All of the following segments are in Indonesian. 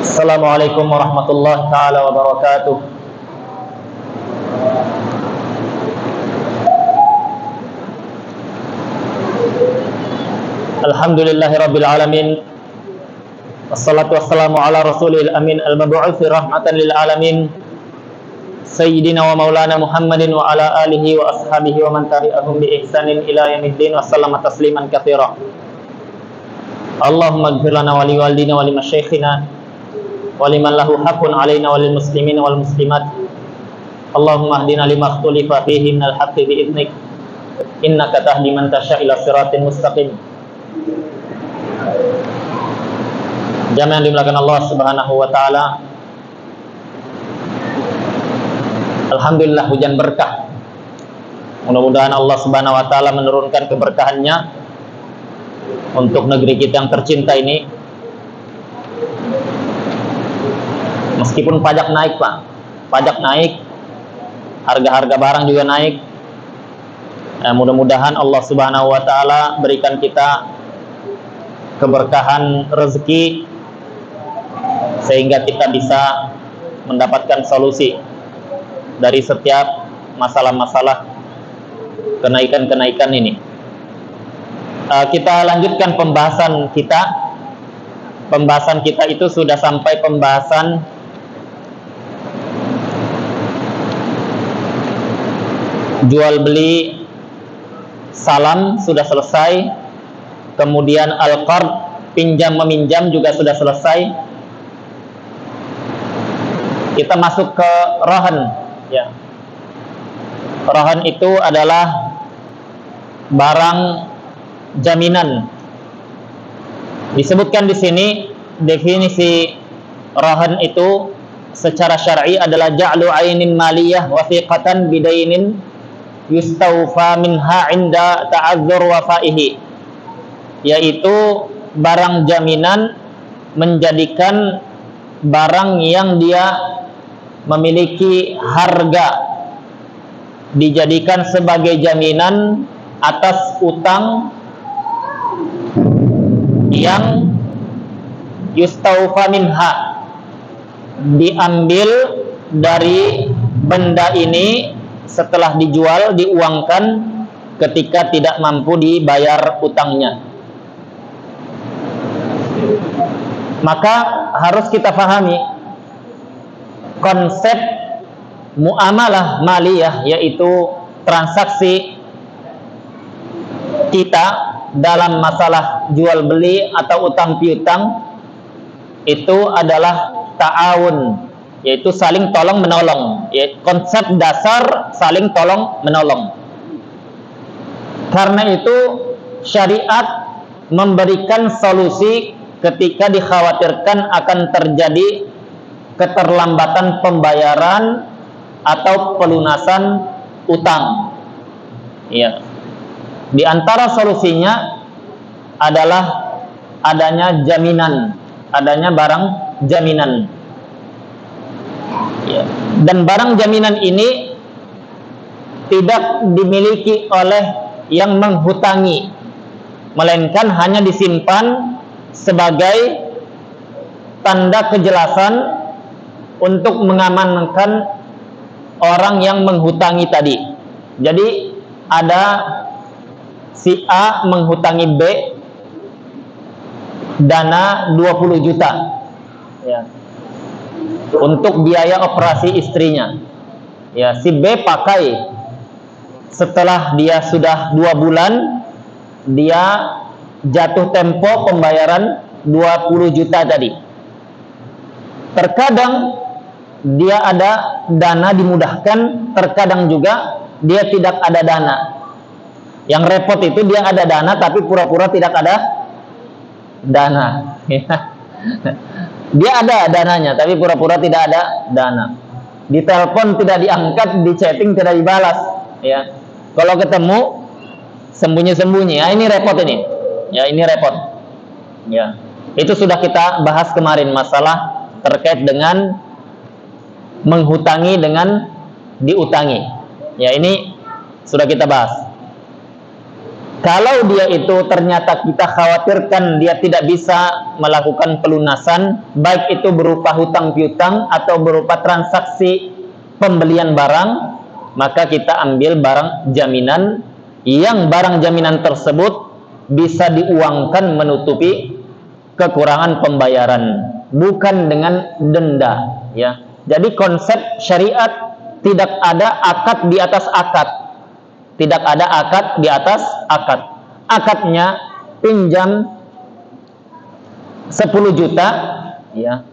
Assalamualaikum warahmatullahi taala wabarakatuh. Alhamdulillahi rabbil alamin. Wassalatu wassalamu ala rasulil amin al-mab'uthi rahmatan lil alamin. Sayyidina wa maulana Muhammadin wa ala alihi wa ashabihi wa man tabi'ahum bi ihsanin ila yaumiddin wa sallama tasliman katsira. Allahumma ighfir lana wa li walidina wa li masyaikhina wa liman lahu haqqun alaina wa lil muslimin wal muslimat. Allahumma hdina lima ikhtalafa fihi minal haqqi bi idnik innaka tahdi man tasya ila siratin mustaqim. Jamaah yang dimuliakan Allah Subhanahu wa taala. Alhamdulillah hujan berkah. Mudah-mudahan Allah Subhanahu wa taala menurunkan keberkahannya untuk negeri kita yang tercinta ini. Meskipun pajak naik, Pak. Pajak naik, harga-harga barang juga naik. Mudah-mudahan Allah Subhanahu wa taala berikan kita keberkahan rezeki sehingga kita bisa mendapatkan solusi dari setiap masalah-masalah kenaikan-kenaikan ini. Kita lanjutkan pembahasan kita. Pembahasan kita itu sudah sampai pembahasan jual beli salam sudah selesai. Kemudian al-qard, pinjam meminjam juga sudah selesai. Kita masuk ke rahan, ya. Rahan itu adalah barang jaminan. Disebutkan di sini definisi rahan itu secara syar'i adalah ja'lu ainin maliyah wathiqatan bidainin yustawfa minha 'inda ta'azzur wafaihi, yaitu barang jaminan menjadikan barang yang dia memiliki harga dijadikan sebagai jaminan atas utang yang yustawfa minha, diambil dari benda ini setelah dijual, diuangkan ketika tidak mampu dibayar utangnya. Maka harus kita pahami konsep muamalah maliyah, yaitu transaksi kita dalam masalah jual beli atau utang piutang, itu adalah ta'awun, yaitu saling tolong menolong. Konsep dasar saling tolong menolong. Karena itu syariat memberikan solusi ketika dikhawatirkan akan terjadi keterlambatan pembayaran atau pelunasan utang. Ya. Di antara solusinya adalah adanya jaminan, adanya barang jaminan. Ya. Dan barang jaminan ini tidak dimiliki oleh yang menghutangi, melainkan hanya disimpan sebagai tanda kejelasan untuk mengamankan orang yang menghutangi tadi. Jadi ada si A menghutangi B dana 20 juta, ya, untuk biaya operasi istrinya. Ya, si B pakai, setelah dia sudah 2 bulan dia jatuh tempo pembayaran 20 juta tadi. Terkadang dia ada dana dimudahkan, terkadang juga dia tidak ada dana. Yang repot itu dia ada dana tapi pura-pura tidak ada dana. Dia ada dananya tapi pura-pura tidak ada dana. Ditelepon tidak diangkat, di chatting tidak dibalas. Ya, kalau ketemu sembunyi-sembunyi. Ya, ini repot ini. Ya, ini repot. Ya, itu sudah kita bahas kemarin, masalah terkait dengan menghutangi dengan diutangi. Ya, ini sudah kita bahas. Kalau dia itu ternyata kita khawatirkan dia tidak bisa melakukan pelunasan, baik itu berupa hutang piutang atau berupa transaksi pembelian barang, maka kita ambil barang jaminan yang barang jaminan tersebut bisa diuangkan menutupi kekurangan pembayaran, bukan dengan denda, ya. Jadi konsep syariat tidak ada akad di atas akad. Tidak ada akad di atas akad. Akadnya pinjam 10 juta, ya.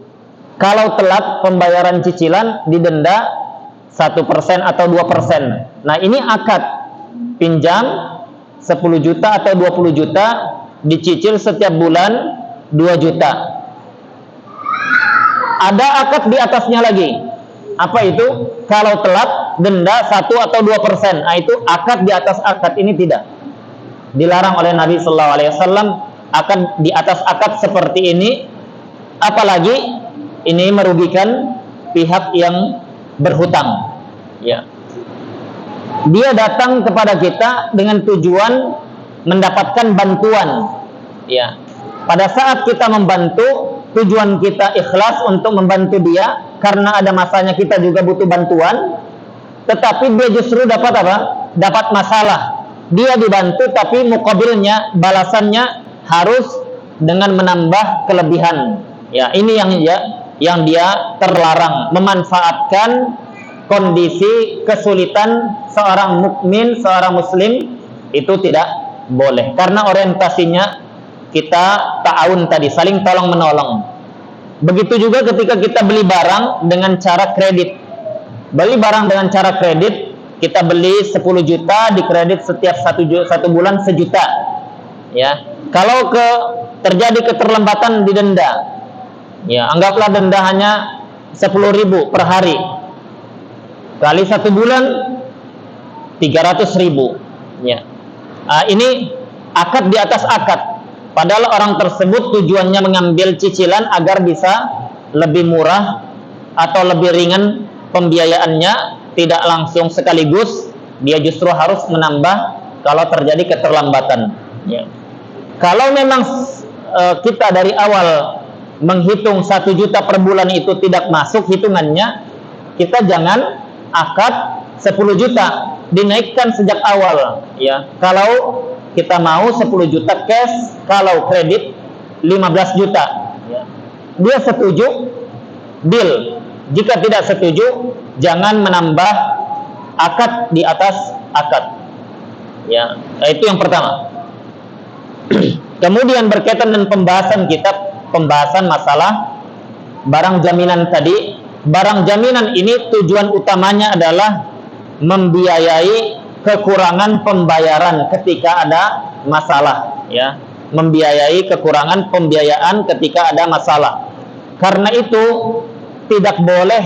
Kalau telat pembayaran cicilan didenda 1% atau 2%. Nah, ini akad pinjam 10 juta atau 20 juta dicicil setiap bulan 2 juta. Ada akad di atasnya lagi. Apa itu? Kalau telat denda 1 atau 2%. Nah, itu akad di atas akad, ini tidak. Dilarang oleh Nabi sallallahu alaihi wasallam akad di atas akad seperti ini, apalagi ini merugikan pihak yang berhutang. Ya. Dia datang kepada kita dengan tujuan mendapatkan bantuan. Ya. Pada saat kita membantu, tujuan kita ikhlas untuk membantu dia karena ada masanya kita juga butuh bantuan, tetapi dia justru dapat apa? Dapat masalah. Dia dibantu tapi mukabilnya, balasannya harus dengan menambah kelebihan. Ya, ini yang dia terlarang, memanfaatkan kondisi kesulitan seorang mukmin, seorang muslim, itu tidak boleh. Karena orientasinya kita ta'awun tadi, saling tolong menolong. Begitu juga ketika kita beli barang dengan cara kredit. Beli barang dengan cara kredit, kita beli 10 juta, dikredit setiap satu bulan 1 juta. Ya. Kalau terjadi keterlambatan didenda. Ya, anggaplah denda hanya 10.000 per hari. Kali 1 bulan 300.000. Ya. Ini akad di atas akad. Padahal orang tersebut tujuannya mengambil cicilan agar bisa lebih murah atau lebih ringan pembiayaannya, tidak langsung sekaligus. Dia justru harus menambah kalau terjadi keterlambatan. Ya. Kalau memang kita dari awal menghitung 1 juta per bulan itu tidak masuk hitungannya, kita jangan akad 10 juta, dinaikkan sejak awal. Ya. Kalau kita mau 10 juta cash, kalau kredit 15 juta. Ya. Dia setuju, deal. Jika tidak setuju, jangan menambah akad di atas akad. Ya, itu yang pertama. Kemudian berkaitan dengan pembahasan masalah barang jaminan tadi. Barang jaminan ini tujuan utamanya adalah membiayai kekurangan pembayaran ketika ada masalah, ya. Membiayai kekurangan pembiayaan ketika ada masalah. Karena itu tidak boleh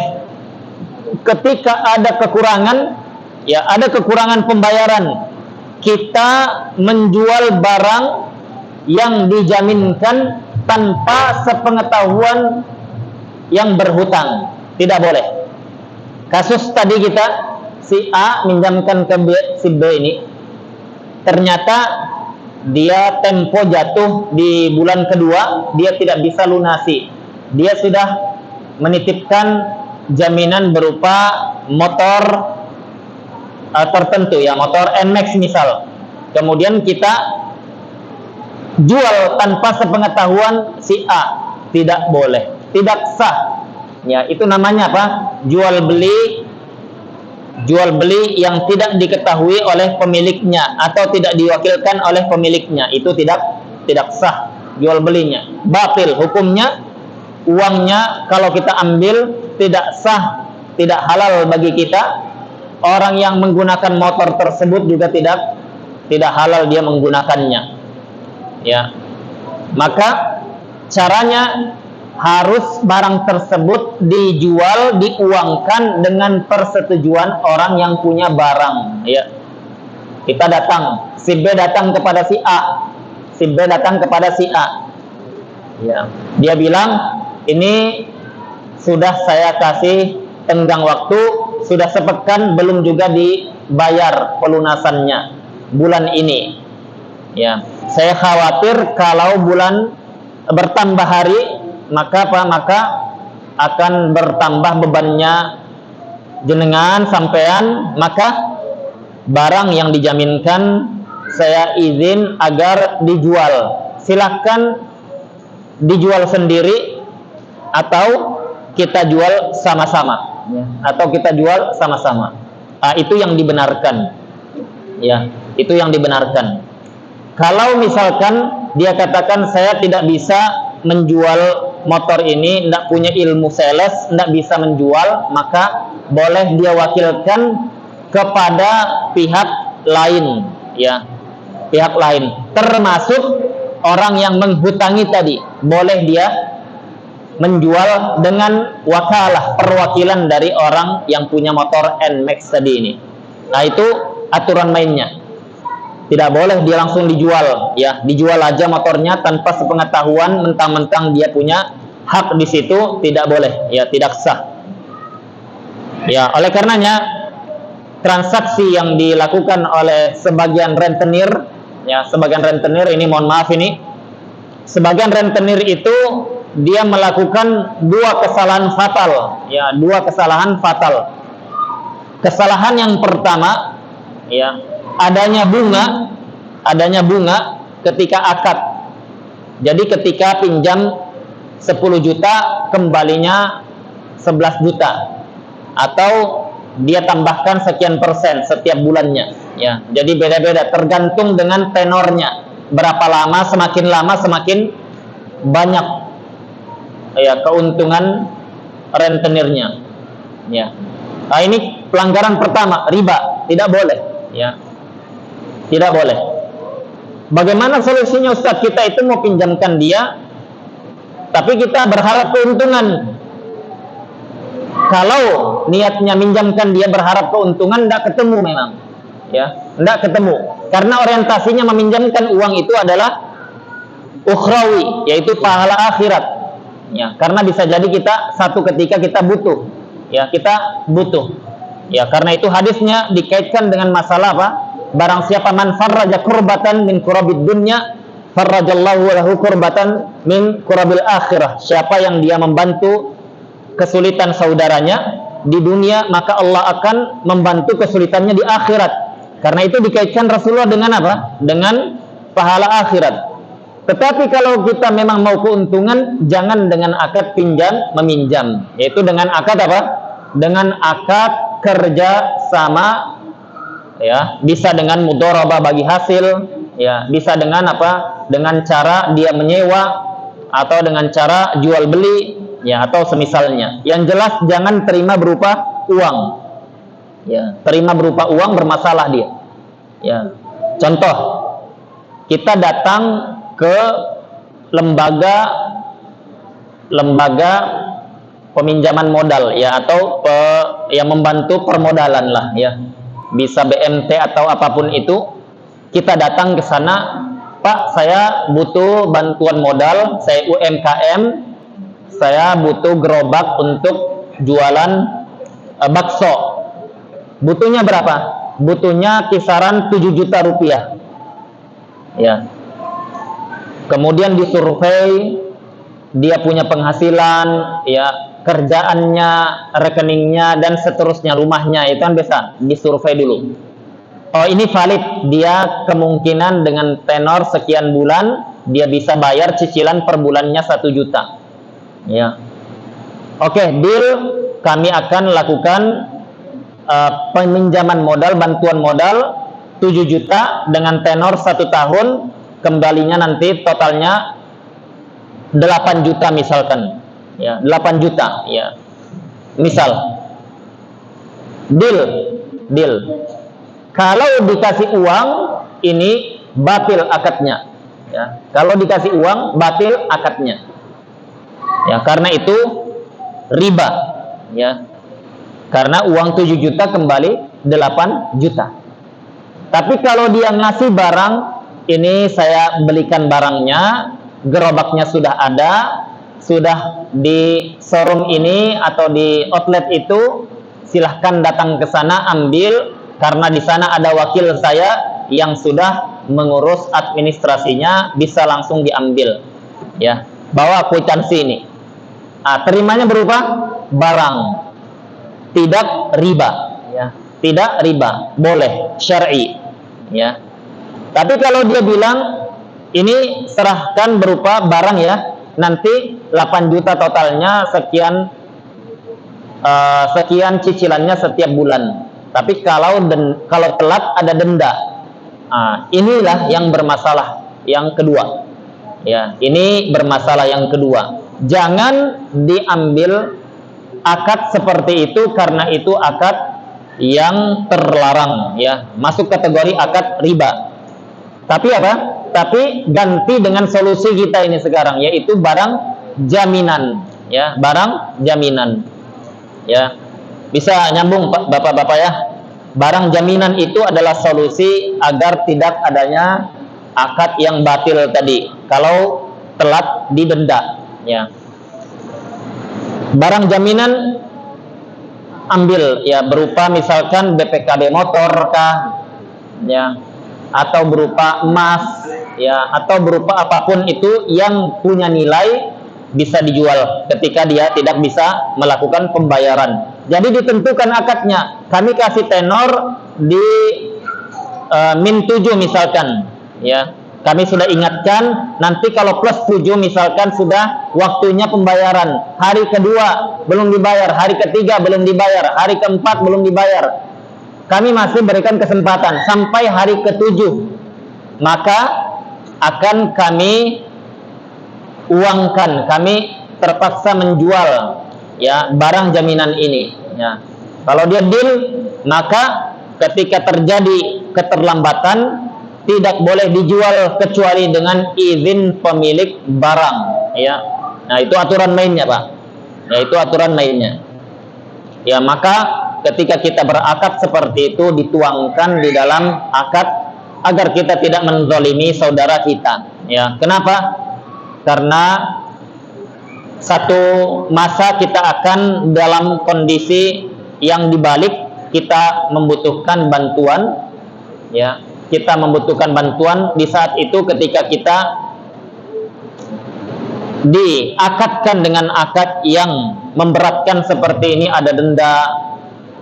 ketika ada kekurangan, ya, ada kekurangan pembayaran, kita menjual barang yang dijaminkan tanpa sepengetahuan yang berhutang. Tidak boleh. Kasus tadi kita, si A minjamkan ke si B ini, ternyata dia tempo jatuh di bulan kedua, dia tidak bisa lunasi. Dia sudah menitipkan jaminan berupa motor tertentu, ya, motor NMAX misal. Kemudian kita jual tanpa sepengetahuan si A, tidak boleh, tidak sah. Ya, itu namanya apa? Jual beli yang tidak diketahui oleh pemiliknya atau tidak diwakilkan oleh pemiliknya, itu tidak sah jual belinya, batil hukumnya. Uangnya kalau kita ambil tidak sah, tidak halal bagi kita. Orang yang menggunakan motor tersebut juga tidak halal dia menggunakannya. Ya. Maka caranya harus barang tersebut dijual, diuangkan dengan persetujuan orang yang punya barang. Ya. Kita datang, si B datang kepada si A, si B datang kepada si A. Ya. Dia bilang, ini sudah saya kasih tenggang waktu, sudah sepekan belum juga dibayar pelunasannya bulan ini. Ya, saya khawatir kalau bulan bertambah hari, maka apa? Maka akan bertambah bebannya jenengan sampean, maka barang yang dijaminkan saya izin agar dijual. Silahkan dijual sendiri atau kita jual sama-sama, ya. Atau kita jual sama-sama. Itu yang dibenarkan, ya. Itu yang dibenarkan. Kalau misalkan dia katakan saya tidak bisa menjual motor ini, tidak punya ilmu sales, tidak bisa menjual, maka boleh dia wakilkan kepada pihak lain, ya, pihak lain, termasuk orang yang menghutangi tadi, boleh dia menjual dengan wakalah, perwakilan dari orang yang punya motor NMAX tadi ini. Nah, itu aturan mainnya. Tidak boleh dia langsung dijual, ya, dijual aja motornya tanpa sepengetahuan, mentang-mentang dia punya hak di situ, tidak boleh, ya, tidak sah. Ya, oleh karenanya transaksi yang dilakukan oleh sebagian rentenir, ya, sebagian rentenir ini, mohon maaf ini, sebagian rentenir itu dia melakukan dua kesalahan fatal, ya, dua kesalahan fatal. Kesalahan yang pertama, ya, adanya bunga ketika akad. Jadi ketika pinjam 10 juta kembalinya 11 juta, atau dia tambahkan sekian persen setiap bulannya, ya. Jadi beda-beda tergantung dengan tenornya, berapa lama, semakin banyak, ya, keuntungan rentenirnya, ya. Nah, ini pelanggaran pertama, riba, tidak boleh, ya. Tidak boleh. Bagaimana solusinya, Ustaz? Kita itu mau pinjamkan dia, tapi kita berharap keuntungan. Kalau niatnya minjamkan dia berharap keuntungan, tidak ketemu memang, ya, tidak ketemu. Karena orientasinya meminjamkan uang itu adalah ukhrawi, yaitu pahala akhirat, ya. Karena bisa jadi kita satu ketika kita butuh, ya, kita butuh, ya. Karena itu hadisnya dikaitkan dengan masalah apa? Barang siapa man farraja kurbatan min kurabid dunya, farrajallahu lahu kurbatan min kurabil akhirah. Siapa yang dia membantu kesulitan saudaranya di dunia, maka Allah akan membantu kesulitannya di akhirat. Karena itu dikaitkan Rasulullah dengan apa? Dengan pahala akhirat. Tetapi kalau kita memang mau keuntungan, jangan dengan akad pinjam meminjam, yaitu dengan akad apa? Dengan akad kerja sama, ya, bisa dengan mudharabah bagi hasil, ya, bisa dengan apa? Dengan cara dia menyewa atau dengan cara jual beli, ya, atau semisalnya. Yang jelas jangan terima berupa uang, ya. Terima berupa uang bermasalah dia, ya. Contoh, kita datang ke lembaga peminjaman modal, ya, atau yang membantu permodalan lah, ya, bisa BMT atau apapun itu. Kita datang ke sana, Pak, saya butuh bantuan modal, saya UMKM, saya butuh gerobak untuk jualan bakso. Butuhnya berapa? Butuhnya kisaran 7 juta rupiah, ya. Kemudian disurvei, dia punya penghasilan, ya, kerjaannya, rekeningnya, dan seterusnya, rumahnya, itu kan bisa disurvei dulu. Oh, ini valid, dia kemungkinan dengan tenor sekian bulan dia bisa bayar cicilan per bulannya 1 juta, ya. Oke, deal, kami akan lakukan peminjaman modal, bantuan modal 7 juta dengan tenor 1 tahun, kembalinya nanti totalnya 8 juta misalkan, ya, 8 juta, ya, misal. Deal. Kalau dikasih uang, ini batil akadnya, ya. Kalau dikasih uang, batil akadnya, ya. Karena itu riba, ya. Karena uang 7 juta kembali 8 juta. Tapi kalau dia ngasih barang, ini saya belikan barangnya, gerobaknya sudah ada, sudah di showroom ini atau di outlet itu, silahkan datang ke sana ambil, karena di sana ada wakil saya yang sudah mengurus administrasinya bisa langsung diambil, ya. Bawa kwitansi ini. Terimanya berupa barang, tidak riba, ya. Tidak riba, boleh syar'i, ya. Tapi kalau dia bilang ini serahkan berupa barang, ya, nanti 8 juta totalnya, sekian cicilannya setiap bulan. Tapi kalau telat ada denda. Inilah yang bermasalah yang kedua. Ya, ini bermasalah yang kedua. Jangan diambil akad seperti itu karena itu akad yang terlarang, ya, masuk kategori akad riba. Tapi apa? Tapi ganti dengan solusi kita ini sekarang, yaitu barang jaminan, ya, barang jaminan. Ya, bisa nyambung Bapak-bapak, ya. Barang jaminan itu adalah solusi agar tidak adanya akad yang batil tadi kalau telat didenda, ya. Barang jaminan ambil, ya, berupa misalkan BPKB motor kah, ya, atau berupa emas, ya, atau berupa apapun itu yang punya nilai bisa dijual ketika dia tidak bisa melakukan pembayaran. Jadi ditentukan akadnya. Kami kasih tenor di min 7 misalkan, ya. Kami sudah ingatkan nanti kalau plus 7 misalkan sudah waktunya pembayaran. Hari kedua belum dibayar, hari ketiga belum dibayar, hari keempat belum dibayar. Kami masih berikan kesempatan sampai hari ke-7. Maka akan kami uangkan, kami terpaksa menjual, ya, barang jaminan ini, ya. Kalau dia deal, maka ketika terjadi keterlambatan tidak boleh dijual kecuali dengan izin pemilik barang, ya. Nah, itu aturan mainnya, Pak. Ya, itu aturan mainnya. Ya, maka ketika kita berakad seperti itu dituangkan di dalam akad agar kita tidak menzalimi saudara kita, ya. Kenapa? Karena satu masa kita akan dalam kondisi yang dibalik kita membutuhkan bantuan, ya. Kita membutuhkan bantuan di saat itu ketika kita diakadkan dengan akad yang memberatkan seperti ini, ada denda,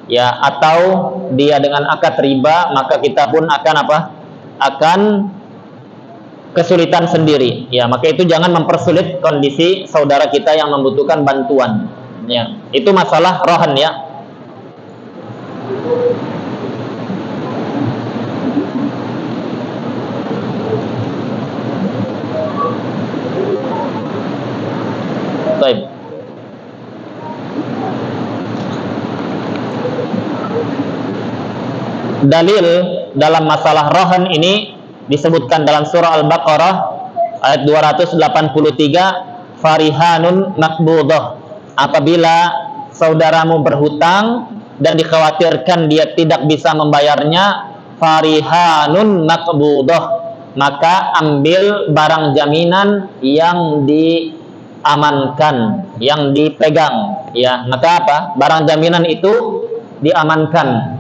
ya, atau dia dengan akad riba, maka kita pun akan apa? Akan kesulitan sendiri, ya. Maka itu jangan mempersulit kondisi saudara kita yang membutuhkan bantuan, ya. Itu masalah rohan, ya. Baik. Dalil dalam masalah rohan ini disebutkan dalam surah Al-Baqarah ayat 283, farihanun makbudah. Apabila saudaramu berhutang dan dikhawatirkan dia tidak bisa membayarnya, farihanun makbudah, maka ambil barang jaminan yang diamankan, yang dipegang, ya. Maka apa? Barang jaminan itu diamankan,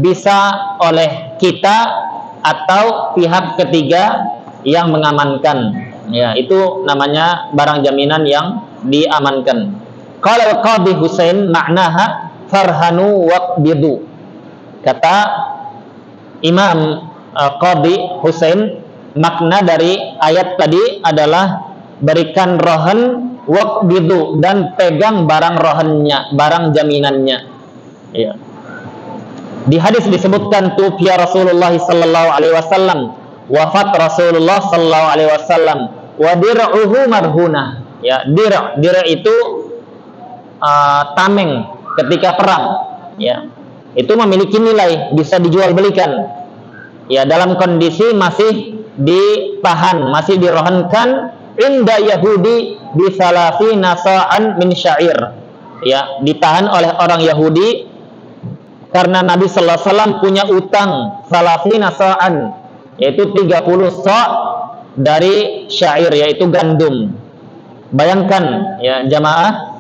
bisa oleh kita atau pihak ketiga yang mengamankan, ya. Itu namanya barang jaminan yang diamankan. Qala al-Qadhi Husain maknaha farhanu waqbidu. Kata Imam Qadhi Husain, makna dari ayat tadi adalah berikan rohan, waqbidu, dan pegang barang rohannya, barang jaminannya, ya. Di hadis disebutkan tufiya Rasulullah sallallahu alaihi wasallam, wafat Rasulullah sallallahu alaihi wasallam, wa dir'uhu marhunah, ya. Dir' itu tameng ketika perang, ya. Itu memiliki nilai, bisa dijual belikan, ya, dalam kondisi masih ditahan, masih dirohankan inda Yahudi bi salafina sa'an min syair, ya, ditahan oleh orang Yahudi karena Nabi sallallahu alaihi wasallam punya utang salafina sa'an, yaitu 30 sa' dari syair, yaitu gandum. Bayangkan, ya, jamaah,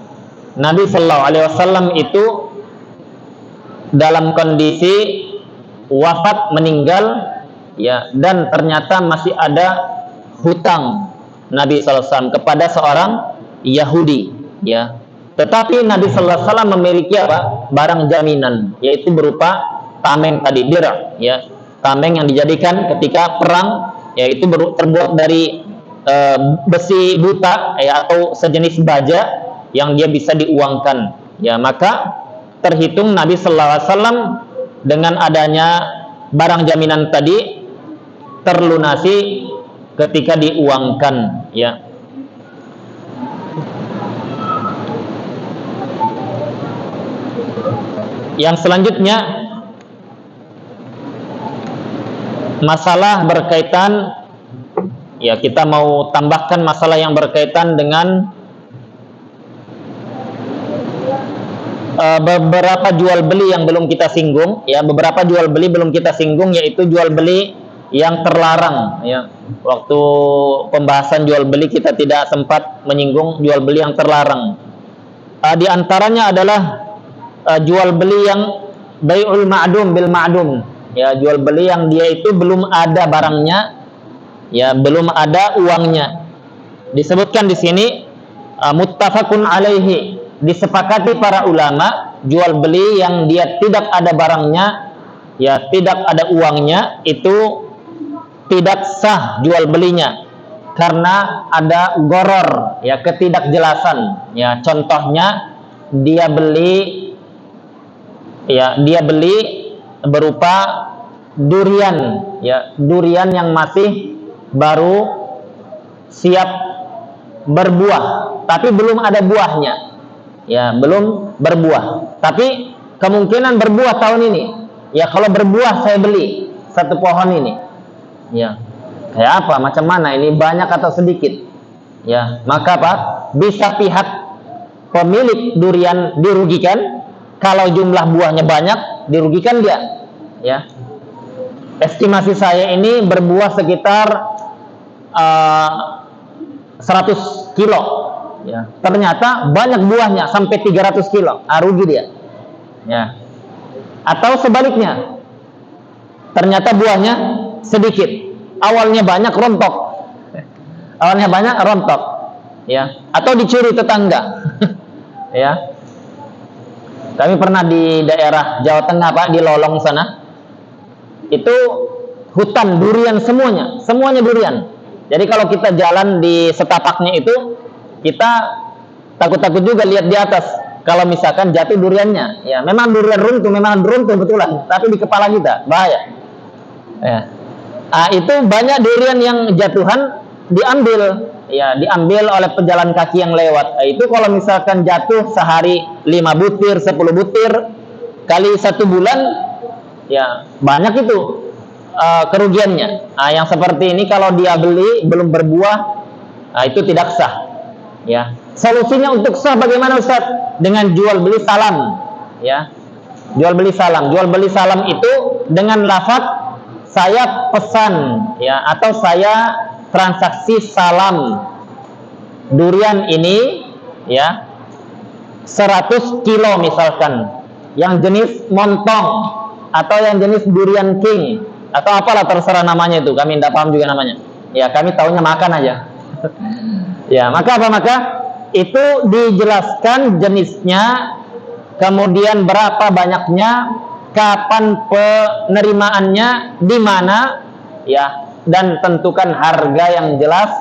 Nabi sallallahu alaihi wasallam itu dalam kondisi wafat, meninggal, ya, dan ternyata masih ada hutang Nabi SAW kepada seorang Yahudi, ya. Tetapi Nabi SAW memiliki apa? Barang jaminan, yaitu berupa tameng tadi, dir, ya, tameng yang dijadikan ketika perang, yaitu terbuat dari besi buta, ya, atau sejenis baja yang dia bisa diuangkan, ya. Maka terhitung Nabi SAW dengan adanya barang jaminan tadi terlunasi ketika diuangkan, ya. Yang selanjutnya masalah berkaitan, ya, kita mau tambahkan masalah yang berkaitan dengan beberapa jual beli yang belum kita singgung, ya. Beberapa jual beli belum kita singgung, yaitu jual beli yang terlarang, ya. Waktu pembahasan jual beli kita tidak sempat menyinggung jual beli yang terlarang. Di antaranya adalah jual beli yang bai'ul ma'dum bil ma'dum, ya, jual beli yang dia itu belum ada barangnya, ya, belum ada uangnya. Disebutkan di sini muttafaqun alaihi, disepakati para ulama, jual beli yang dia tidak ada barangnya, ya, tidak ada uangnya, itu tidak sah jual belinya karena ada goror, ya, ketidakjelasan, ya. Contohnya dia beli berupa durian, ya, durian yang masih baru siap berbuah tapi belum ada buahnya, ya, belum berbuah tapi kemungkinan berbuah tahun ini, ya. Kalau berbuah saya beli satu pohon ini, ya. Kayak apa, macam mana ini, banyak atau sedikit, ya. Maka Pak, bisa pihak pemilik durian dirugikan. Kalau jumlah buahnya banyak, dirugikan dia, ya. Estimasi saya ini berbuah sekitar 100 kilo, ya. Ternyata banyak buahnya sampai 300 kilo, rugi dia, ya. Atau sebaliknya, ternyata buahnya sedikit, awalnya banyak rontok, ya. Atau dicuri tetangga, ya. Kami pernah di daerah Jawa Tengah, Pak, di Lolong sana. Itu hutan durian semuanya durian. Jadi kalau kita jalan di setapaknya itu, kita takut-takut juga lihat di atas. Kalau misalkan jatuh duriannya, ya, memang durian runtuh betulan, tapi di kepala kita bahaya. Ya. Itu banyak durian yang jatuhan diambil, ya, diambil oleh pejalan kaki yang lewat. Itu kalau misalkan jatuh sehari 5 butir, 10 butir kali 1 bulan, ya, banyak itu kerugiannya. Yang seperti ini kalau dia beli belum berbuah, itu tidak sah, ya. Solusinya untuk sah bagaimana, Ustaz? Dengan jual beli salam, ya. Jual beli salam itu dengan lafaz saya pesan, ya, atau saya transaksi salam durian ini, ya, 100 kilo misalkan, yang jenis montong atau yang jenis durian king atau apalah, terserah namanya itu, kami tidak paham juga namanya, ya. Kami tahunya makan aja. Ya, maka apa? Maka itu dijelaskan jenisnya, kemudian berapa banyaknya, kapan penerimaannya, di mana, ya, dan tentukan harga yang jelas.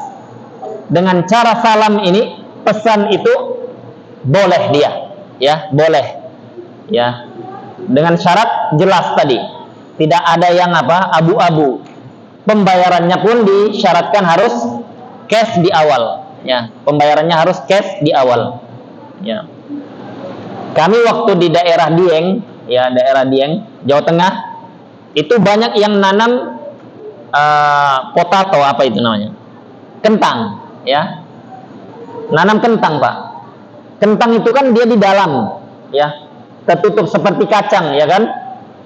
Dengan cara salam ini, pesan itu boleh dia, ya, boleh, ya, dengan syarat jelas tadi, tidak ada yang apa, abu-abu. Pembayarannya pun disyaratkan harus cash di awal, ya, pembayarannya harus cash di awal, ya. Kami waktu di daerah Dieng, ya, daerah Dieng, Jawa Tengah, itu banyak yang nanam potato, apa itu namanya, kentang, ya, nanam kentang, Pak. Kentang itu kan dia di dalam, ya, tertutup seperti kacang, ya kan,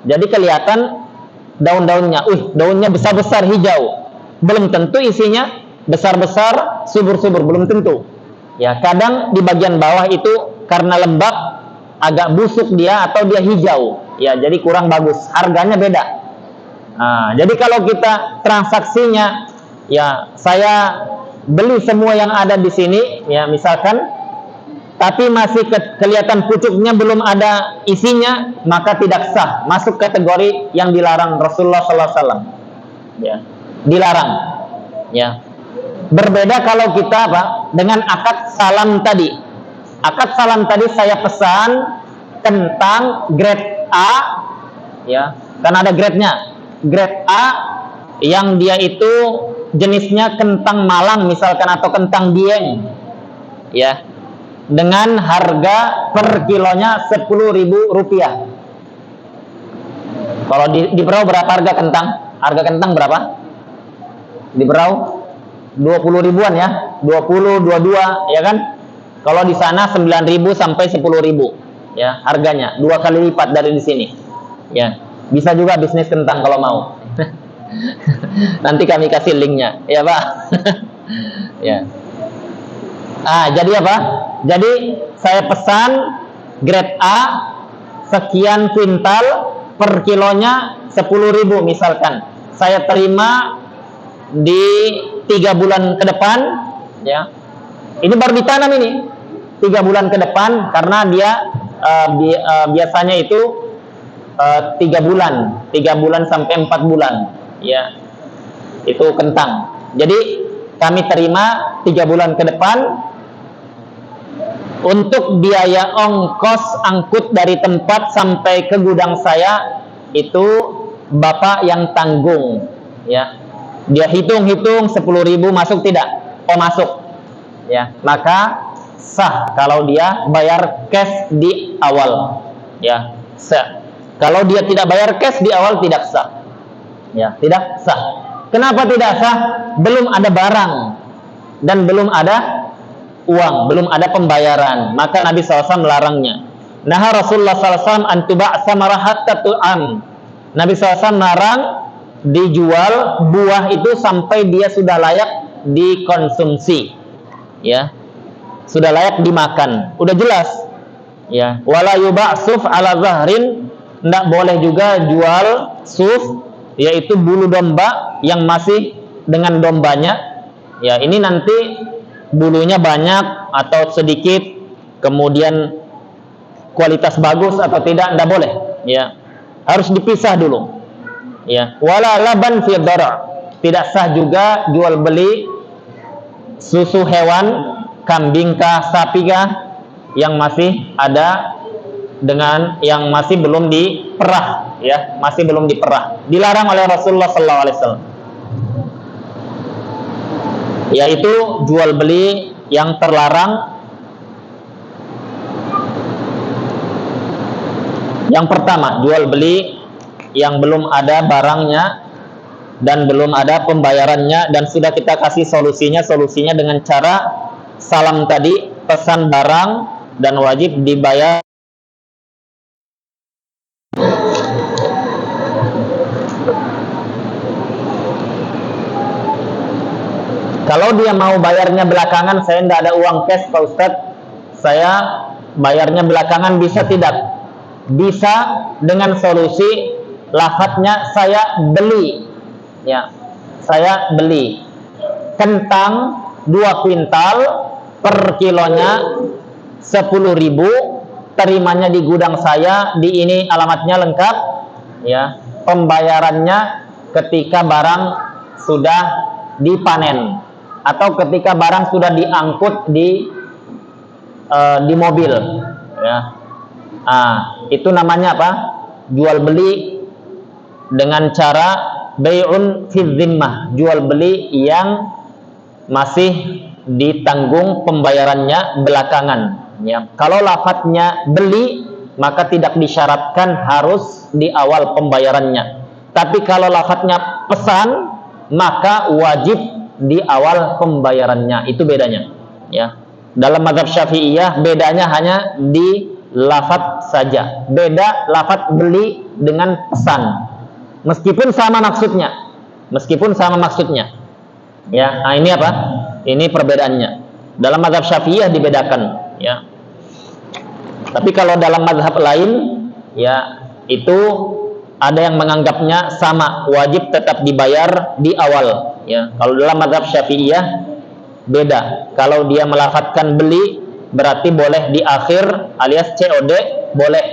jadi kelihatan daun-daunnya, daunnya besar-besar hijau, belum tentu isinya besar-besar subur-subur, belum tentu, ya. Kadang di bagian bawah itu karena lembab agak busuk dia, atau dia hijau, ya, jadi kurang bagus, harganya beda, Jadi kalau kita transaksinya, ya saya beli semua yang ada di sini, ya misalkan, tapi masih kelihatan pucuknya, belum ada isinya, maka tidak sah, masuk kategori yang dilarang Rasulullah SAW. Ya, dilarang. Ya, berbeda kalau kita dengan akad salam tadi. Akad salam tadi saya pesan kentang grade A, ya, kan ada grade-nya. Grade A yang dia itu jenisnya kentang Malang misalkan, atau kentang Dieng, ya, dengan harga per kilonya 10.000 rupiah. Kalau di Berau berapa harga kentang? Harga kentang berapa? Di Berau 20 ribuan ya, 20, 22 ya kan? Kalau di sana 9.000 sampai 10.000 ya harganya, 2 kali lipat dari di sini. Ya, bisa juga bisnis kentang kalau mau. Nanti kami kasih linknya, ya Pak. Ya. Jadi apa? Jadi saya pesan grade A sekian kuintal, per kilonya 10.000 misalkan. Saya terima di 3 bulan ke depan, ya. Ini baru ditanam ini 3 bulan ke depan, karena dia biasanya itu 3 bulan sampai 4 bulan, ya. Itu kentang. Jadi kami terima 3 bulan ke depan. Untuk biaya ongkos angkut dari tempat sampai ke gudang saya itu Bapak yang tanggung, ya. Dia hitung-hitung 10.000 masuk tidak? Oh masuk, ya. Maka sah kalau dia bayar cash di awal, ya. Sah. Kalau dia tidak bayar cash di awal tidak sah, ya, tidak sah. Kenapa tidak sah? Belum ada barang dan belum ada uang, belum ada pembayaran, maka Nabi SAW melarangnya. Nah, Rasulullah SAW antuba samarahat tatu'am. Nabi SAW melarang dijual buah itu sampai dia sudah layak dikonsumsi, ya, sudah layak dimakan, udah jelas, ya. Wala yuba' suf ala zahrin, tidak boleh juga jual suf, yaitu bulu domba yang masih dengan dombanya, ya. Ini nanti bulunya banyak atau sedikit, kemudian kualitas bagus atau tidak boleh, ya. Harus dipisah dulu, ya. Wala laban fi dhara', tidak sah juga jual beli susu hewan, kambing kah, sapi kah, yang masih ada dengan yang masih belum diperah, ya, masih belum diperah. Dilarang oleh Rasulullah SAW. Yaitu jual beli yang terlarang. Yang pertama, jual beli yang belum ada barangnya dan belum ada pembayarannya, dan sudah kita kasih solusinya dengan cara salam tadi, pesan barang dan wajib dibayar. Kalau dia mau bayarnya belakangan, saya tidak ada uang cash Pak Ustadz, saya bayarnya belakangan, bisa tidak? Bisa dengan solusi lafadznya saya beli, ya, saya beli kentang 2 kuintal, per kilonya 10.000, terimanya di gudang saya, di ini alamatnya lengkap, ya. Pembayarannya ketika barang sudah dipanen atau ketika barang sudah diangkut di mobil, ya. Itu namanya apa? Jual beli dengan cara bay'un fi dhimmah, jual beli yang masih ditanggung pembayarannya belakangan, ya. Kalau lafadznya beli, maka tidak disyaratkan harus di awal pembayarannya. Tapi kalau lafadznya pesan, maka wajib di awal pembayarannya. Itu bedanya, ya. Dalam mazhab Syafi'iyah bedanya hanya di lafadz saja. Beda lafadz beli dengan pesan, meskipun sama maksudnya, ya. Nah, ini apa? Ini perbedaannya. Dalam mazhab Syafi'iyah dibedakan, ya. Tapi kalau dalam mazhab lain, ya, itu ada yang menganggapnya sama, wajib tetap dibayar di awal. Ya, kalau dalam mazhab Syafi'iyah beda. Kalau dia melafadzkan beli, berarti boleh di akhir alias COD boleh.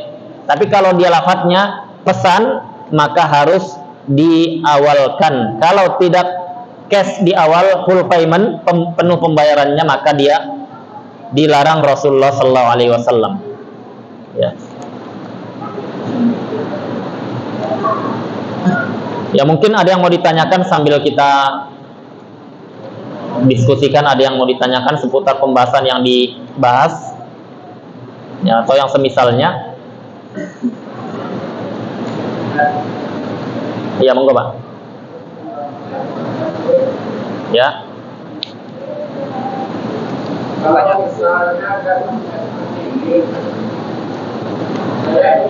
Tapi kalau dia lafadznya pesan, maka harus diawalkan. Kalau tidak cash di awal, full payment, penuh pembayarannya, maka dia dilarang Rasulullah Sallallahu Alaihi Wasallam. Ya. Ya, mungkin ada yang mau ditanyakan sambil kita diskusikan. Ada yang mau ditanyakan seputar pembahasan yang dibahas, ya, atau yang semisalnya. Ya, monggo Pak. Ya. Kalau misalnya kan seperti ini, saya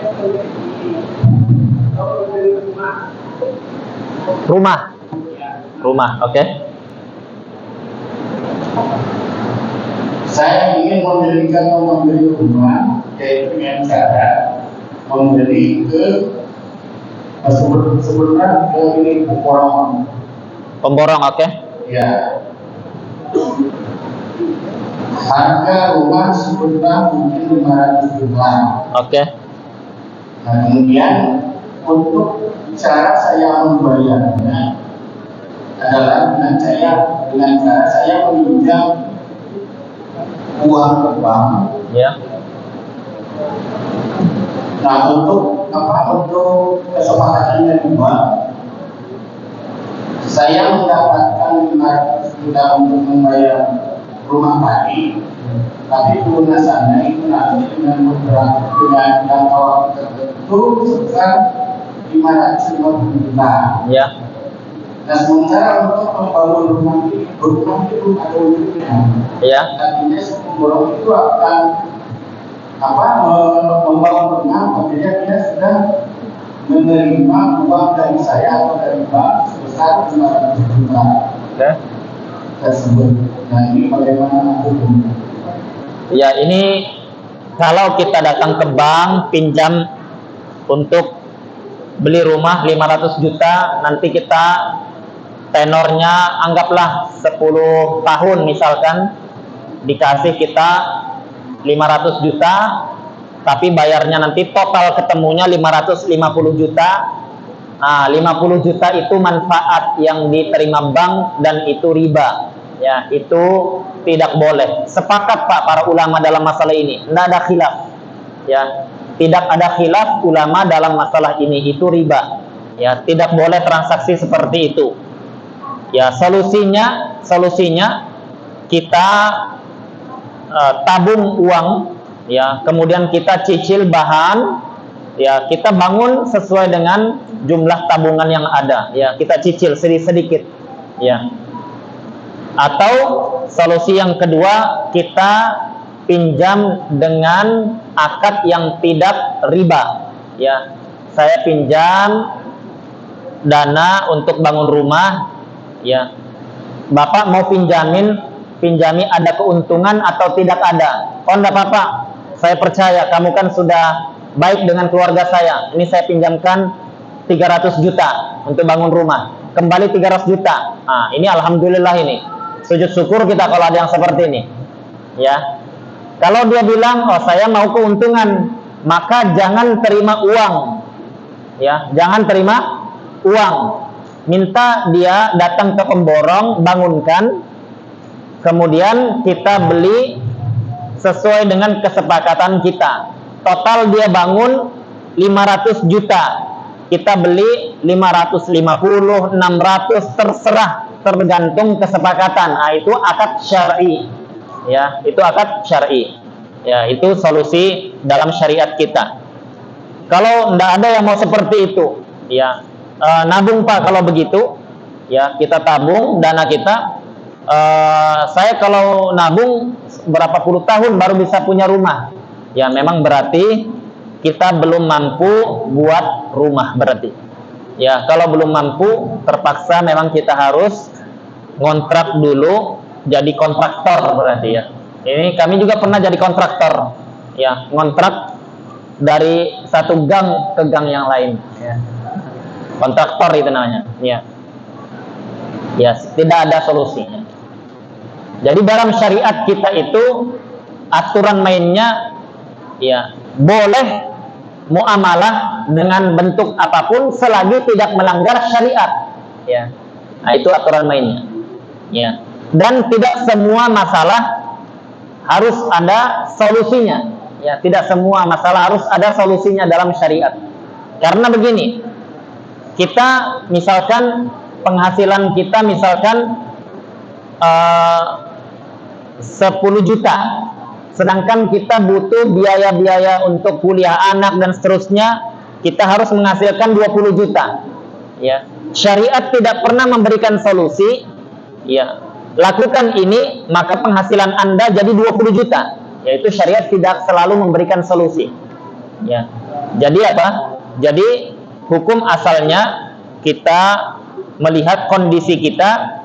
rumah, oke. Saya ingin membeli rumah, yaitu dengan cara membeli ke sebelumnya ke ini pemborong, oke. Ya. Harga rumah sebelumnya mungkin 500 juta. Oke. Nah, kemudian untuk cara saya membayarnya adalah dengan cara saya meminjam uang ke bank. Ya. Nah, untuk kesepakatannya dua, saya mendapatkan 500 juta untuk membayar rumah tadi, tapi pelunasannya itu nanti dengan jangka waktu tertentu sebesar 550 juta. Ya. Nah, sementara untuk membangun rumah itu ada wujudnya. Ya. Artinya si pemborong itu akan membangun rumah, apabila dia sudah menerima uang dari saya atau dari bank sebesar 500 juta. Oke. Tersebut. Nah, ini bagaimana hukumnya? Ya, ini kalau kita datang ke bank pinjam untuk beli rumah 500 juta, nanti kita tenornya anggaplah 10 tahun misalkan, dikasih kita 500 juta, tapi bayarnya nanti total ketemunya 550 juta. Nah, 50 juta itu manfaat yang diterima bank dan itu riba. Ya, itu tidak boleh. Sepakat Pak para ulama dalam masalah ini, tidak ada khilaf. Ya, tidak ada khilaf ulama dalam masalah ini, itu riba. Ya, tidak boleh transaksi seperti itu. Ya, solusinya kita tabung uang, ya, kemudian kita cicil bahan, ya, kita bangun sesuai dengan jumlah tabungan yang ada, ya, kita cicil sedikit, ya. Atau solusi yang kedua, kita pinjam dengan akad yang tidak riba, ya. Saya pinjam dana untuk bangun rumah, ya. Bapak mau pinjami ada keuntungan atau tidak ada? Oh, enggak apa-apa. Saya percaya kamu kan sudah baik dengan keluarga saya. Ini saya pinjamkan 300 juta untuk bangun rumah. Kembali 300 juta. Nah, ini alhamdulillah ini. Sujud syukur kita kalau ada yang seperti ini. Ya. Kalau dia bilang, "Oh, saya mau keuntungan," maka jangan terima uang. Ya, jangan terima uang. Minta dia datang ke pemborong, bangunkan. Kemudian kita beli sesuai dengan kesepakatan kita. Total dia bangun 500 juta. Kita beli 550, 600, terserah, tergantung kesepakatan. Nah, itu akad syar'i. Ya, itu akad syar'i. Ya, itu solusi dalam syariat kita. Kalau tidak ada yang mau seperti itu, ya, nabung Pak kalau begitu. Ya, kita tabung dana kita. Saya kalau nabung berapa puluh tahun baru bisa punya rumah. Ya, memang berarti kita belum mampu buat rumah berarti. Ya, kalau belum mampu, terpaksa memang kita harus ngontrak dulu, jadi kontraktor berarti ya. Ini kami juga pernah jadi kontraktor. Ya, ngontrak dari satu gang ke gang yang lain. Ya. kontraktor itu namanya. Ya, ya, tidak ada solusinya. Jadi dalam syariat kita itu aturan mainnya, ya, boleh muamalah dengan bentuk apapun selagi tidak melanggar syariat. Ya, nah itu aturan mainnya. Ya, dan tidak semua masalah harus ada solusinya. Ya, tidak semua masalah harus ada solusinya dalam syariat. Karena begini, kita misalkan penghasilan kita misalkan 10 juta, sedangkan kita butuh biaya-biaya untuk kuliah anak dan seterusnya, kita harus menghasilkan 20 juta. Ya, syariat tidak pernah memberikan solusi. Ya, lakukan ini maka penghasilan Anda jadi 20 juta. Yaitu syariat tidak selalu memberikan solusi. Ya. Jadi apa? Jadi hukum asalnya kita melihat kondisi kita.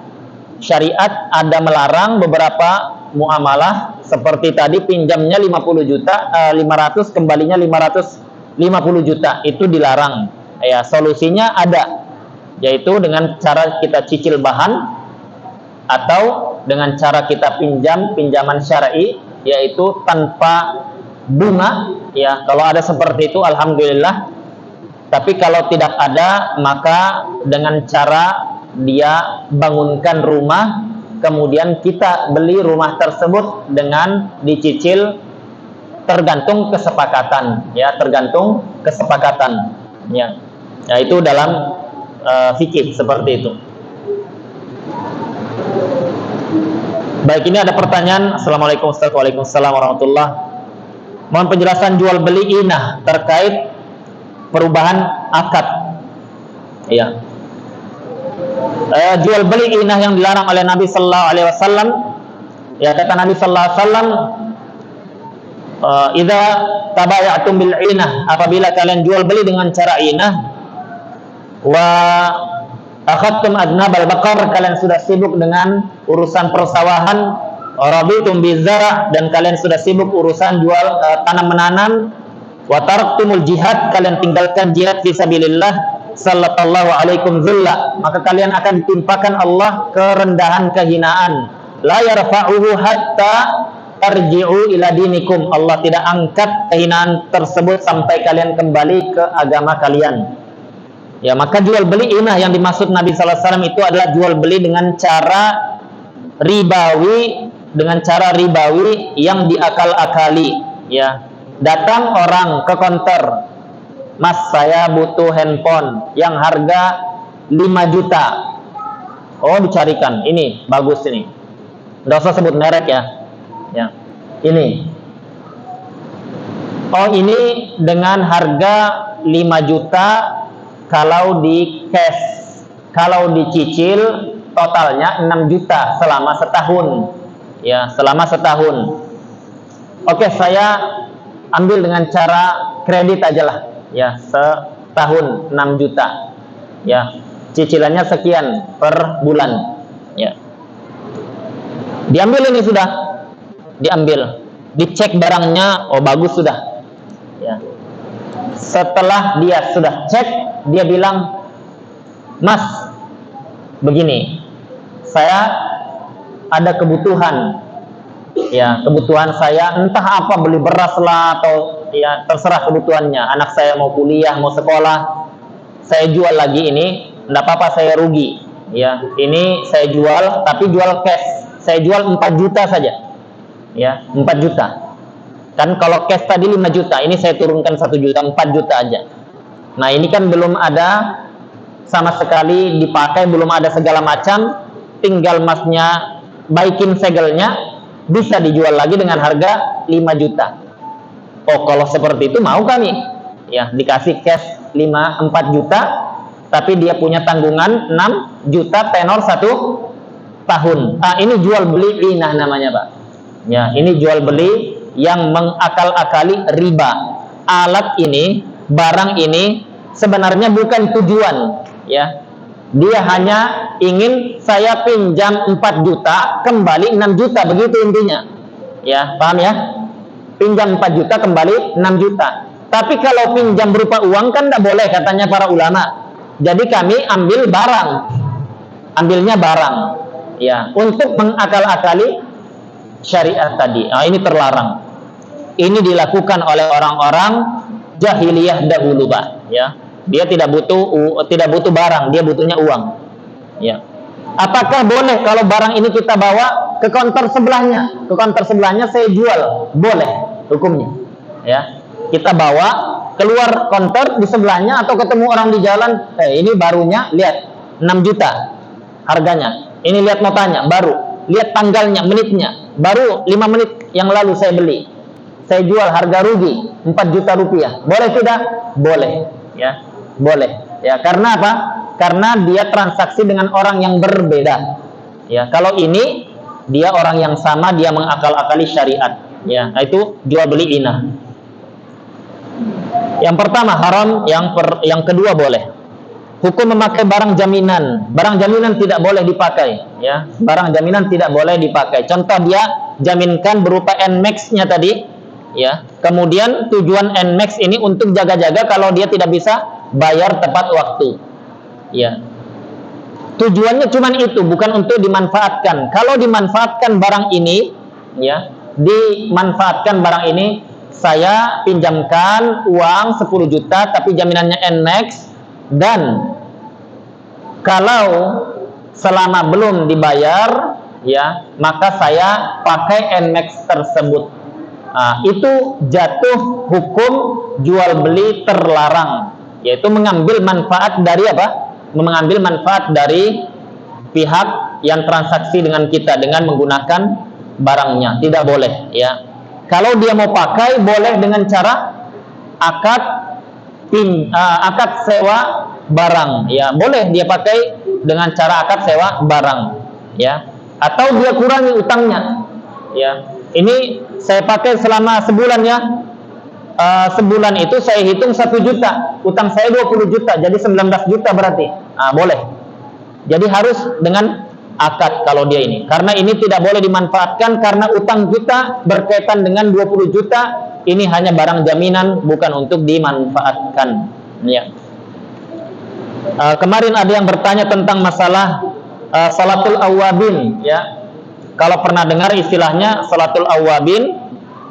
Syariat ada melarang beberapa muamalah seperti tadi pinjamnya 50 juta, 500 kembalinya 550 juta, itu dilarang. Ya, solusinya ada, yaitu dengan cara kita cicil bahan atau dengan cara kita pinjaman syar'i, yaitu tanpa bunga. Ya, kalau ada seperti itu alhamdulillah. Tapi kalau tidak ada, maka dengan cara dia bangunkan rumah, kemudian kita beli rumah tersebut dengan dicicil, tergantung kesepakatan. Ya, tergantung kesepakatan. Ya, nah, itu dalam fikih seperti itu. Baik, ini ada pertanyaan. Assalamualaikum Ustaz. Waalaikumsalam warahmatullahi. Mohon penjelasan jual beli inah terkait perubahan akad. Ya. Jual beli inah yang dilarang oleh Nabi sallallahu alaihi wasallam. Ya, kata Nabi sallallahu alaihi wasallam, "Idza tabayatum bil inah," apabila kalian jual beli dengan cara inah, wa akhadtum adnabal baqar, kalian sudah sibuk dengan urusan persawahan, rabitum bizara, dan kalian sudah sibuk urusan jual tanam menanam, wa taraktumul jihad, kalian tinggalkan jihad fisabilillah, sallallahu alaikum dhulla, maka kalian akan ditimpakan Allah kerendahan, kehinaan. La yarfa'uhu hatta tarji'u ila dinikum, Allah tidak angkat kehinaan tersebut sampai kalian kembali ke agama kalian. Ya, maka jual beli inah yang dimaksud Nabi sallallahu alaihi wasallam itu adalah jual beli dengan cara ribawi, yang diakal-akali. Ya, datang orang ke konter, "Mas, saya butuh handphone yang harga 5 juta. Oh, dicarikan. Ini bagus ini. Nggak usah sebut merek ya. Ya. Ini. Oh, ini dengan harga 5 juta kalau di cash. Kalau dicicil totalnya 6 juta selama setahun. Ya, selama setahun. Oke, saya ambil dengan cara kredit aja lah. Ya, setahun 6 juta. Ya, cicilannya sekian per bulan. Ya. Diambil ini sudah. Diambil. Dicek barangnya, oh bagus sudah. Ya. Setelah dia sudah cek, dia bilang, "Mas, begini, saya ada kebutuhan. Ya, kebutuhan saya entah apa, beli beras lah atau ya terserah kebutuhannya. Anak saya mau kuliah, mau sekolah. Saya jual lagi ini, enggak apa-apa, saya rugi. Ya, ini saya jual, tapi jual cash. Saya jual 4 juta saja. Ya, 4 juta. Kan kalau cash tadi 5 juta, ini saya turunkan 1 juta, 4 juta aja. Nah, ini kan belum ada sama sekali dipakai, belum ada segala macam, tinggal masnya baikin segelnya, bisa dijual lagi dengan harga 5 juta. Oh, kalau seperti itu mau kami. Ya, dikasih cash 4 juta, tapi dia punya tanggungan 6 juta tenor 1 tahun. Ini jual beli inah namanya, Pak. Ya, ini jual beli yang mengakal-akali riba. Alat ini, barang ini sebenarnya bukan tujuan, ya. Dia hanya ingin saya pinjam 4 juta, kembali 6 juta, begitu intinya. Ya, paham ya? Pinjam 4 juta, kembali 6 juta. Tapi kalau pinjam berupa uang kan tidak boleh, katanya para ulama. Jadi kami ambil barang, ambilnya barang, ya, untuk mengakal-akali syariat tadi. Nah, ini terlarang. Ini dilakukan oleh orang-orang jahiliyah dahulu, Pak. Ya, dia tidak butuh barang, dia butuhnya uang. Ya. Apakah boleh kalau barang ini kita bawa ke counter sebelahnya? Ke counter sebelahnya saya jual, boleh hukumnya. Ya, kita bawa keluar counter di sebelahnya atau ketemu orang di jalan, ini barunya, lihat 6 juta harganya. Ini lihat notanya, baru. Lihat tanggalnya, menitnya, baru 5 menit yang lalu saya beli. Saya jual harga rugi 4 juta rupiah. Boleh tidak? Boleh. Ya, boleh. Ya, karena apa? Karena dia transaksi dengan orang yang berbeda. Ya, kalau ini dia orang yang sama, dia mengakal-akali syariat. Ya, itu jual beli inah. Yang pertama haram, yang kedua boleh. Hukum memakai barang jaminan. Barang jaminan tidak boleh dipakai, ya. Barang jaminan tidak boleh dipakai. Contoh, dia jaminkan berupa NMAX-nya tadi, ya. Kemudian tujuan NMAX ini untuk jaga-jaga kalau dia tidak bisa bayar tepat waktu. Ya. Tujuannya cuma itu, bukan untuk dimanfaatkan. Kalau dimanfaatkan barang ini, ya, dimanfaatkan barang ini, saya pinjamkan uang 10 juta tapi jaminannya NMAX, dan kalau selama belum dibayar, ya, maka saya pakai NMAX tersebut. Nah, itu jatuh hukum jual beli terlarang, yaitu mengambil manfaat dari apa? Mengambil manfaat dari pihak yang transaksi dengan kita dengan menggunakan barangnya. Tidak boleh, ya. Kalau dia mau pakai, boleh dengan cara akad sewa barang, ya, boleh dia pakai dengan cara akad sewa barang, ya, atau dia kurangi utangnya, ya. Ini saya pakai selama sebulan, ya. Sebulan itu saya hitung 1 juta, utang saya 20 juta, jadi 19 juta berarti. Nah, boleh. Jadi harus dengan akad kalau dia ini. Karena ini tidak boleh dimanfaatkan karena utang kita berkaitan dengan 20 juta, ini hanya barang jaminan, bukan untuk dimanfaatkan, ya. Kemarin ada yang bertanya tentang masalah salatul awwabin, ya. Kalau pernah dengar istilahnya salatul awwabin,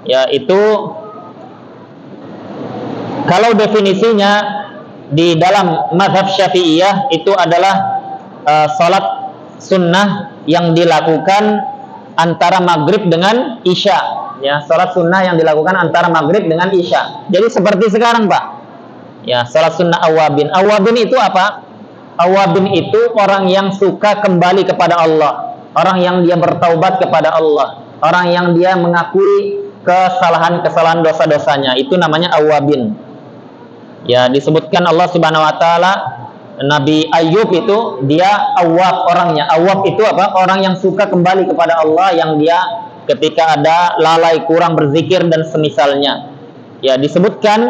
ya, itu kalau definisinya di dalam mazhab Syafi'iyah itu adalah salat sunnah yang dilakukan antara maghrib dengan isya, ya, salat sunnah yang dilakukan antara maghrib dengan isya. Jadi seperti sekarang, Pak, ya, salat sunnah awabin. Awabin itu apa? Awabin itu orang yang suka kembali kepada Allah, orang yang dia bertaubat kepada Allah, orang yang dia mengakui kesalahan-kesalahan dosa-dosanya, itu namanya awabin. Ya, disebutkan Allah Subhanahu wa taala, Nabi Ayub itu dia awab orangnya. Awab itu apa? Orang yang suka kembali kepada Allah, yang dia ketika ada lalai, kurang berzikir dan semisalnya. Ya, disebutkan,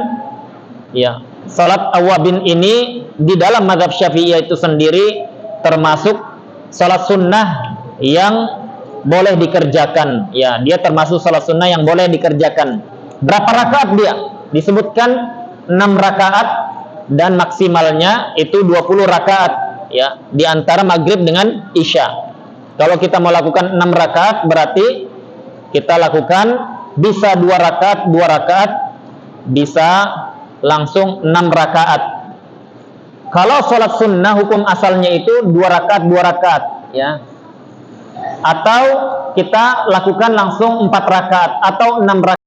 ya, salat awabin ini di dalam mazhab Syafi'iyah itu sendiri termasuk salat sunnah yang boleh dikerjakan. Ya, dia termasuk salat sunnah yang boleh dikerjakan. Berapa rakaat dia? Disebutkan 6 rakaat dan maksimalnya itu 20 rakaat, ya, di antara maghrib dengan isya. Kalau kita mau lakukan 6 rakaat berarti kita lakukan bisa 2 rakaat, bisa langsung 6 rakaat. Kalau sholat sunnah hukum asalnya itu 2 rakaat, ya. Atau kita lakukan langsung 4 rakaat atau 6 rakaat.